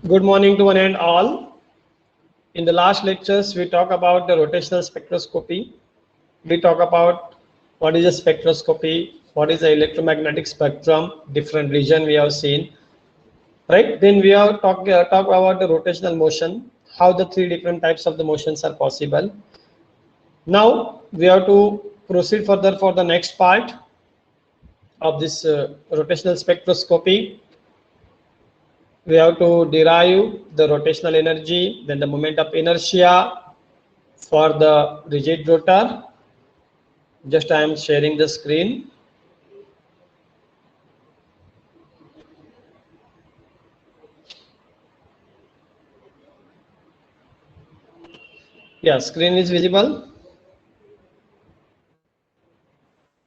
Good morning to one and all. In the last lectures, we talk about the rotational spectroscopy. We talk about what is a spectroscopy, what is the electromagnetic spectrum, different region we have seen, right? Then we have talk about the rotational motion, how the three different types of the motions are possible. Now we have to proceed further for the next part of this rotational spectroscopy. We have to derive the rotational energy, then the moment of inertia for the rigid rotor. Just I am sharing the screen. Yeah, screen is visible.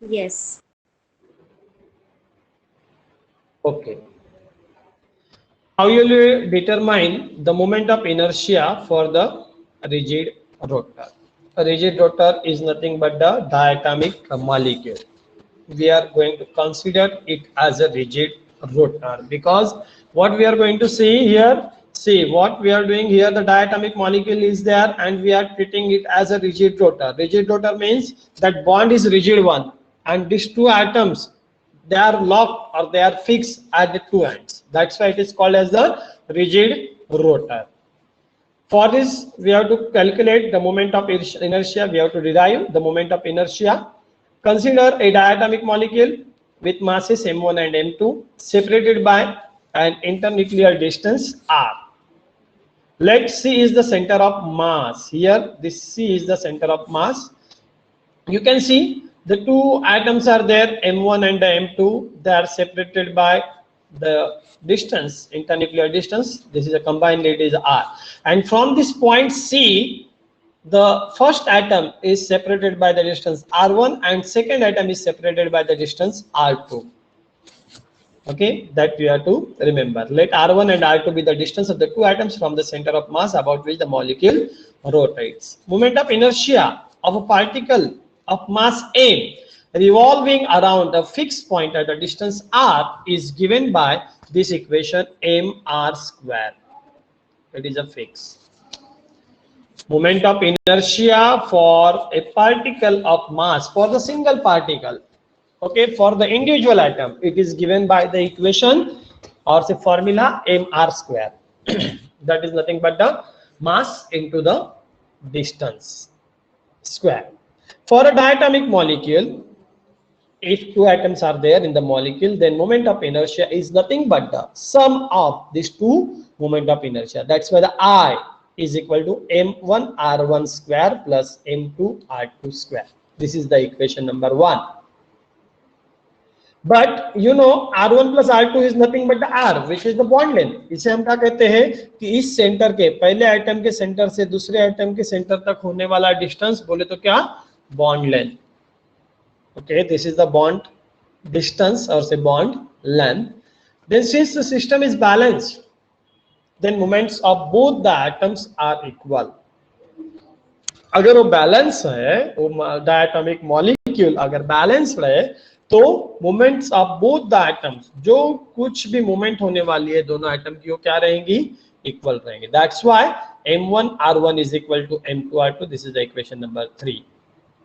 Yes. Okay. How you will determine the moment of inertia for the rigid rotor? A rigid rotor is nothing but the diatomic molecule. We are going to consider it as a rigid rotor because what we are going to see here, see what we are doing here, the diatomic molecule is there and we are treating it as a rigid rotor. Rigid rotor means that bond is rigid one and these two atoms, they are locked or they are fixed at the two ends. That's why it is called as the rigid rotor. For this, we have to calculate the moment of inertia. We have to derive the moment of inertia. Consider a diatomic molecule with masses m1 and m2 separated by an internuclear distance r. Let C is the center of mass. Here, this C is the center of mass. You can see the two atoms are there, m1 and the m2. They are separated by the distance, internuclear distance. This is a combined, it is r. And from this point C, the first atom is separated by the distance r1 and second atom is separated by the distance r2. Okay, that we have to remember. Let r1 and r2 be the distance of the two atoms from the center of mass about which the molecule rotates. Moment of inertia of a particle of mass m revolving around a fixed point at a distance r is given by this equation mr square. It is a fix. Moment of inertia for a particle of mass, for the single particle, okay, for the individual atom, it is given by the equation or say formula mr square. That is nothing but the mass into the distance square. For a diatomic molecule, if two atoms are there in the molecule, then moment of inertia is nothing but the sum of these two moment of inertia. That's why the I is equal to m1 r1 square plus m2 r2 square. This is the equation number 1. But you know r1 plus r2 is nothing but the r, which is the bond length. इसे हम क्या कहते हैं कि इस centre के पहले item के सेंटर से दूसरे आइटम के सेंटर तक होने वाला डिस्टेंस बोले तो क्या, bond length. Okay, this is the bond distance or say bond length. Then since the system is balanced, then moments of both the atoms are equal. अगर वो बैलेंस है, वो डायटोमिक मॉलिक्यूल अगर बैलेंस रहे तो moments of both the atoms, जो कुछ भी मोमेंट होने वाली है दोनों एटम की, वो क्या रहेंगी, इक्वल रहेंगे. That's why m1 r1 is equal to m2 r2. This is the equation number 3.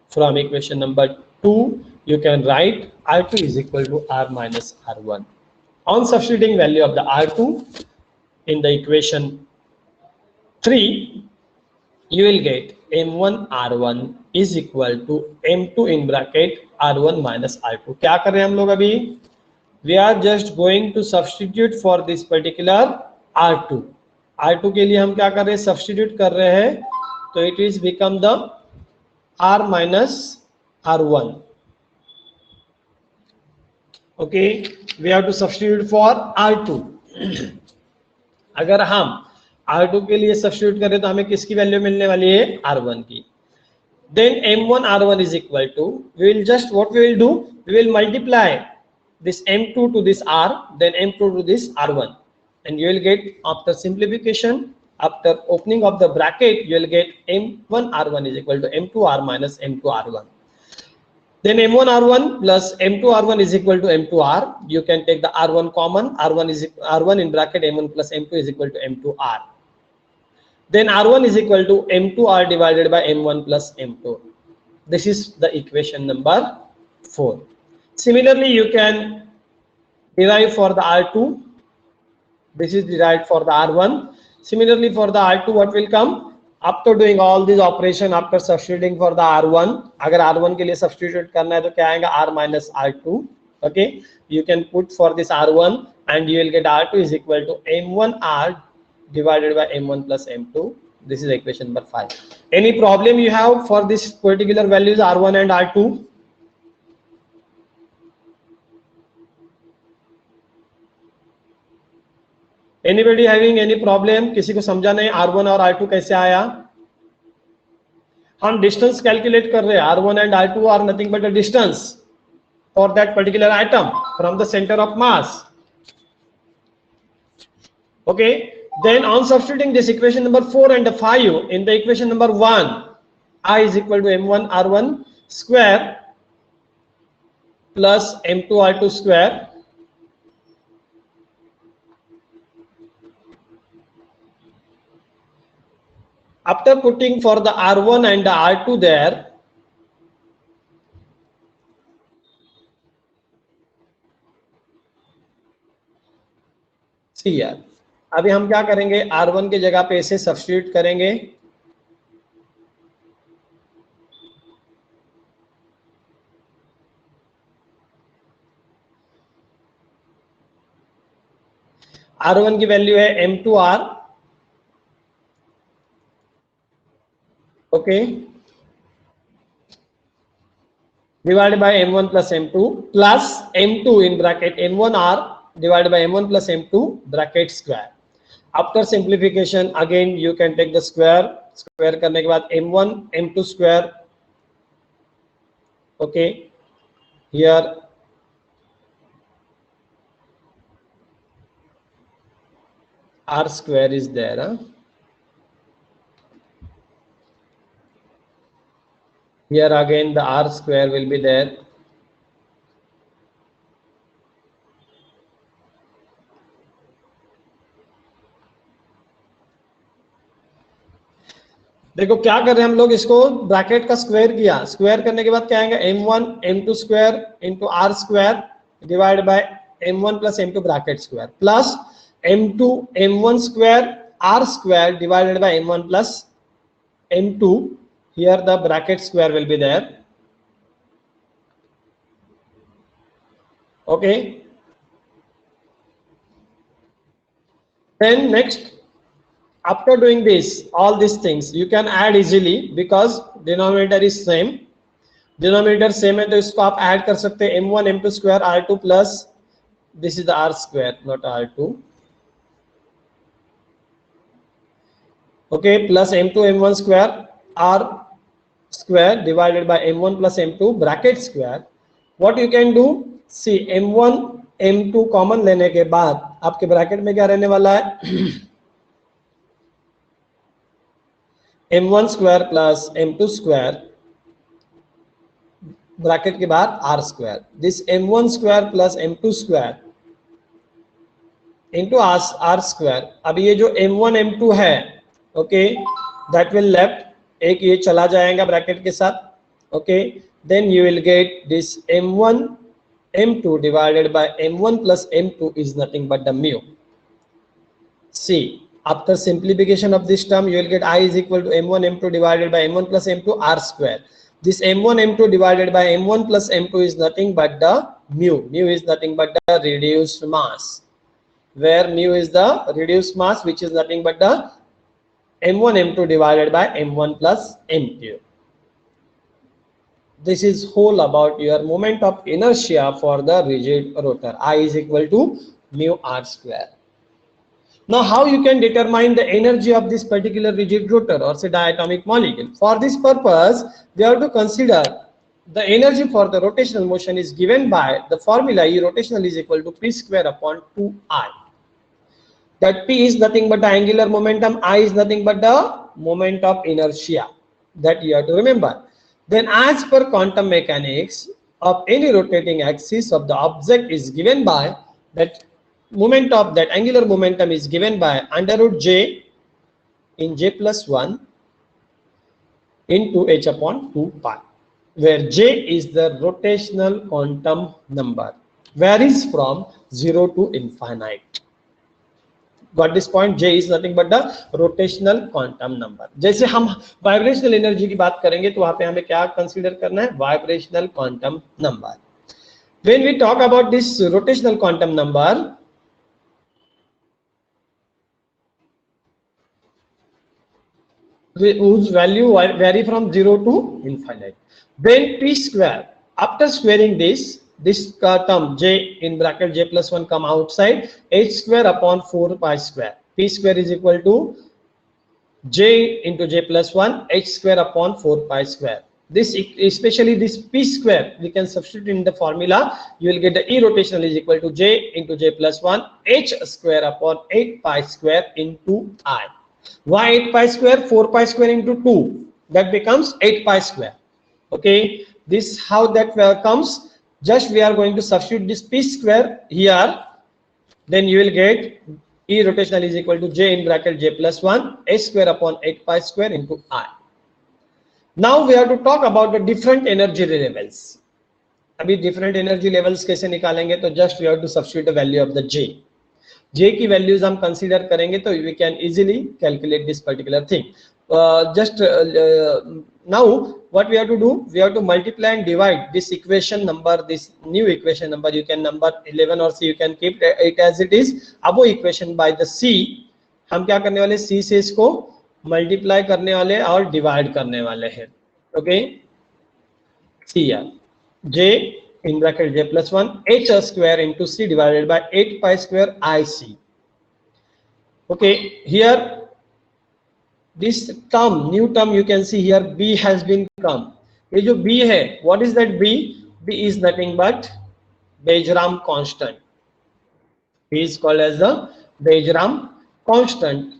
From equation number 2, you can write r2 is equal to r minus r1. On substituting value of the r2 in the equation 3, you will get m1 r1 is equal to m2 in bracket r1 minus r2. क्या कर रहे हैं हम लोग अभी? We are just going to substitute for this particular r2. r2 के लिए हम क्या कर रहे हैं, substitute कर रहे हैं, तो it is become the r minus r1. Okay, we have to substitute for r2. अगर हम r2 के लिए सब्स्टिट्यूट करें तो हमें किसकी वैल्यू मिलने वाली है, r1 की. Then m1 r1 is equal to, we will just what we will do, we will multiply this m2 to this r, then m2 to this r1, and you will get, after simplification, after opening of the bracket, you will get m1 r1 is equal to m2 r minus m2 r1. Then m1 r1 plus m2 r1 is equal to m2 r. You can take the r1 common. R1 in bracket m1 plus m2 is equal to m2 r. Then r1 is equal to m2 r divided by m1 plus m2. This is the equation number 4. Similarly, you can derive for the r2. This is derived for the r1. Similarly, for the r2, what will come? After doing all this operation, after substituting for the r1, अगर r1 के लिए substitute करना है तो क्या आएगा? r minus r2. Okay, you can put for this r1 and you will get r2 is equal to m1 r divided by m1 plus m2. This is equation number 5. Any problem you have for this particular values r1 and r2? Anybody having any problem? किसी को समझा नहीं r1 और r2 कैसे आया? हम distance calculate कर रहे हैं. r1 and r2 are nothing but a distance for that particular atom from the center of mass. Okay, then on substituting this equation number 4 and 5 in the equation number 1, I is equal to m1 r1 square plus m2 r2 square. After putting for the r1 and the r2 there, see here, अभी हम क्या करेंगे? r1 के जगह पे इसे substitute करेंगे. r1 की वैल्यू है m2r. Okay, divided by m1 plus m2 plus m2 in bracket m1 r divided by m1 plus m2 bracket square. After simplification again you can take the square करने के बाद m1 m2 square. Okay, here r square is there, huh? Here again the r square will be there. देखो क्या कर रहे हैं हम लोग, इसको ब्रैकेट का स्क्वायर किया. स्क्वायर करने के बाद क्या आएगा? m1 m2 square into r square divide by m1 plus m2 bracket square plus m2 m1 square r square divided by m1 plus m2. Here the bracket square will be there. Okay. Then next, after doing this, all these things you can add easily because denominator is same. Denominator same है तो इसको आप add कर सकते हैं. m1 m2 square r2 plus this is the r square, not r2. Okay, plus m2 m1 square r square divided by m1 plus m2 bracket square. What you can do, see m1 m2 common लेने के बाद आपके bracket में क्या रहने वाला है? m1 square plus m2 square bracket के बाद r square. This m1 square plus m2 square into r square. अब ये जो m1 m2 है, ओके, दैट विल लेफ्ट, एक ये चला जाएगा ब्रैकेट के साथ. Okay, then you will get this m1 m2 divided by m1 plus m2 is nothing but the mu. See, after simplification of this term you will get I is equal to m1 m2 divided by m1 plus m2 r square. This m1 m2 divided by m1 plus m2 is nothing but the mu. Mu is nothing but the reduced mass, where mu is the reduced mass, which is nothing but the m1 m2 divided by m1 plus m2. This is whole about your moment of inertia for the rigid rotor. I is equal to mu r square. Now how you can determine the energy of this particular rigid rotor or say diatomic molecule? For this purpose we have to consider the energy for the rotational motion is given by the formula E rotational is equal to p square upon 2I. That P is nothing but the angular momentum, I is nothing but the moment of inertia. That you have to remember. Then as per quantum mechanics of any rotating axis of the object is given by that moment of that angular momentum is given by under root j in j plus 1 into h upon 2 pi, where j is the rotational quantum number, varies from 0 to infinite. Got this point? J is nothing but the rotational quantum number. जैसे हम vibrational energy की बात करेंगे तो वहां पे हमें क्या कंसीडर करना है? Vibrational quantum number. When we talk about this rotational quantum number, whose value vary from 0 to infinite. Then p square, after squaring this term j in bracket j plus 1 come outside, h square upon 4 pi square. P square is equal to j into j plus 1 h square upon 4 pi square. This, especially this p square, we can substitute in the formula. You will get the E rotational is equal to j into j plus 1 h square upon 8 pi square into I. Why 8 pi square? 4 pi square into 2, that becomes 8 pi square. Okay, this how that comes. Just we are going to substitute this p square here, then you will get E rotational is equal to j in bracket j plus 1 h square upon 8 pi square into I. Now we have to talk about the different energy levels. अभी different energy levels कैसे निकालेंगे? तो just we have to substitute the value of the j. J की values हम consider करेंगे तो we can easily calculate this particular thing. Now what we have to do? We have to multiply and divide this equation number, this new equation number. You can number 11 or C, you can keep it as it is. अब वो equation by the C, हम क्या करने वाले? C से इसको multiply करने वाले और divide करने वाले हैं. Okay, C here, J in bracket j plus 1 h square into c divided by 8 pi square ic. Okay, here this term, new term, you can see here b has been come. ये जो b है, what is that b? B is nothing but Bajram constant. B is called as the Bajram constant,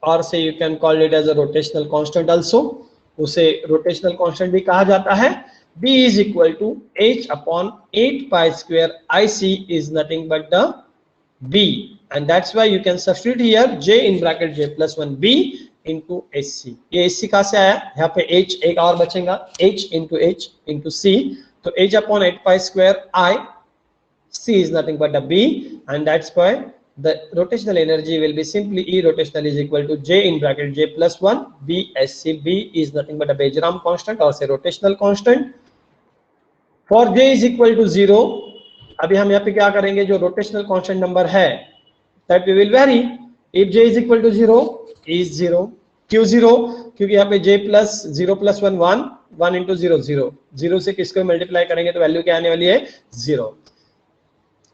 or say you can call it as a rotational constant also. उसे rotational constant भी कहा जाता है. B is equal to h upon 8 pi square ic is nothing but the b, and that's why you can substitute here j in bracket j plus 1 b into hc. ये hc कहाँ से आया? यहाँ पे h एक और बचेगा, h into c, तो h upon 8 pi square I, c is nothing but the b, and that's why the rotational energy will be simply E rotational is equal to j in bracket j plus 1 b sc. B is nothing but a Bajram constant or say rotational constant. For j is equal to 0, अभी हम यहाँ पे क्या करेंगे? जो rotational constant number है that we will vary. If j is equal to 0 is 0. क्यों 0? क्योंकि यहाँ पे j plus 0 plus 1 1 1 into 0 0. 0 से किसको मल्टीप्लाई करेंगे तो वैल्यू क्या आने वाली है? 0.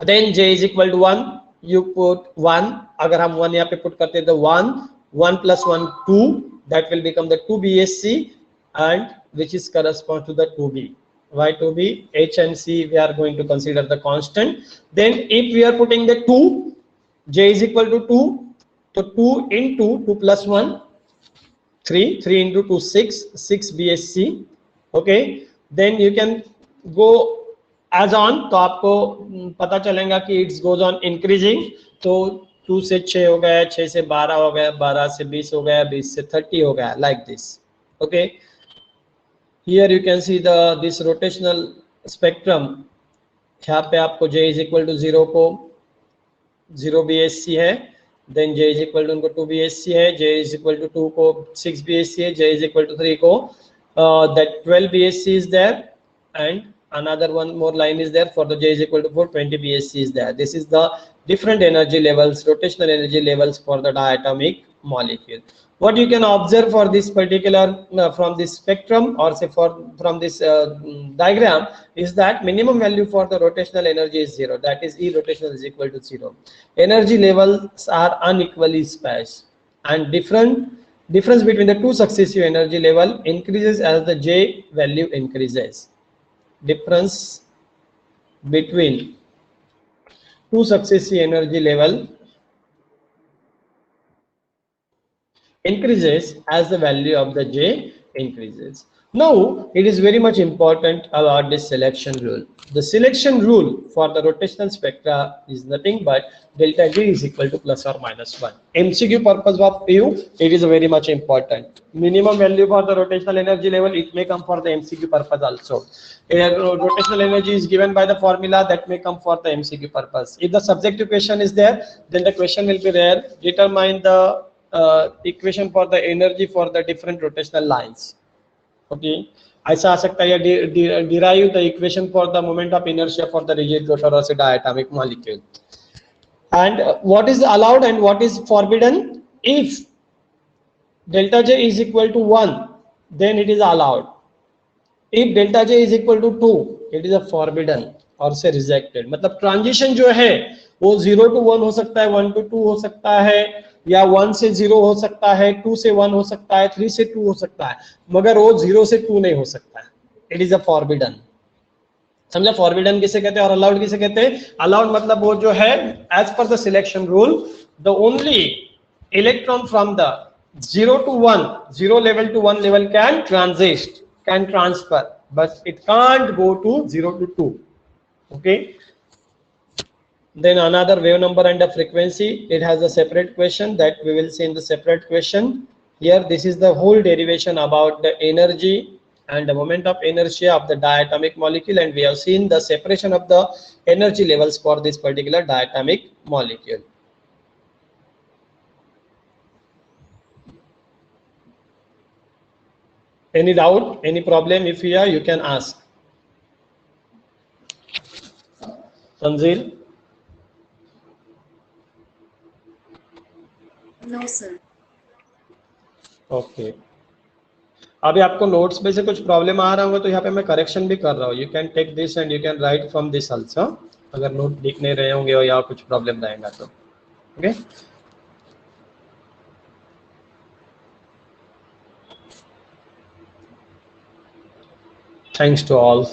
Then j is equal to 1. You put 1. अगर हम 1 यहाँ पे put करते हैं तो 1 1 plus 1 2, that will become the 2 bsc, and which is corresponds to the 2b. Why 2b? H and c we are going to consider the constant. Then if we are putting the 2, j is equal to 2, so 2 into 2 plus 1 3, 3 into 2 6, 6 bsc. Okay, then you can go as on, तो आपको पता चलेगा कि it goes on increasing. तो 2 से 6 हो गया, 6 से 12 हो गया, 12 से 20 हो गया, 20 से 30 हो गया, like this. Okay, here you can see the this rotational spectrum. यहाँ पे आपको j is equal to 0 को 0 bsc है, then j is equal to उनको 2 bsc है, j is equal to 2 को 6 bsc है, j is equal to 3 को that 12 bsc is there, and another one more line is there for the j is equal to 4, 20 bsc is there. This is the different energy levels, rotational energy levels for the diatomic molecule. What you can observe for this particular from this spectrum, or say from this diagram, is that minimum value for the rotational energy is 0, that is E rotational is equal to 0. Energy levels are unequally spaced, and difference between the two successive energy level increases as the j value increases. Difference between two successive energy level increases as the value of the j increases. Now, it is very much important about this selection rule. The selection rule for the rotational spectra is nothing but delta G is equal to plus or minus 1. MCQ purpose of you, it is very much important. Minimum value for the rotational energy level, it may come for the MCQ purpose also. Rotational energy is given by the formula that may come for the MCQ purpose. If the subjective question is there, then the question will be there. Determine the equation for the energy for the different rotational lines. Okay ऐसा आ सकता है या derive the equation for the moment of inertia for the rigid rotor or say diatomic molecule. And what is allowed and what is forbidden? If delta J is equal to 1, then it is allowed. If delta J is equal to 2, it is a forbidden or say rejected. मतलब transition जो है वो 0 to 1 हो सकता है, 1 to 2 हो सकता है, या 1 से 0 हो सकता है, 2 से 1 हो सकता है, 3 से 2 हो सकता है, मगर वो 0 से 2 नहीं हो सकता है. It is a forbidden. समझा? फॉरबिडन किसे कहते हैं और अलाउड किसे कहते हैं? अलाउड मतलब वो जो है as per the selection rule the only electron from the 0 to 1, 0 level to 1 level can transit, can transfer, but it can't go to 0 to 2. Okay. Then another wave number and the frequency, it has a separate question that we will see in the separate question. Here this is the whole derivation about the energy and the moment of inertia of the diatomic molecule, and we have seen the separation of the energy levels for this particular diatomic molecule. Any doubt, any problem? If you are, you can ask. Tanzil? No, sir. Okay. अभी आपको notes में से कुछ problem आ रहा होगा तो यहाँ पे मैं करेक्शन भी कर रहा हूँ. You can take this and you can write from this also, अगर नोट दिख नहीं रहे होंगे और या कुछ प्रॉब्लम रहेगा तो. ओके. Thanks to all.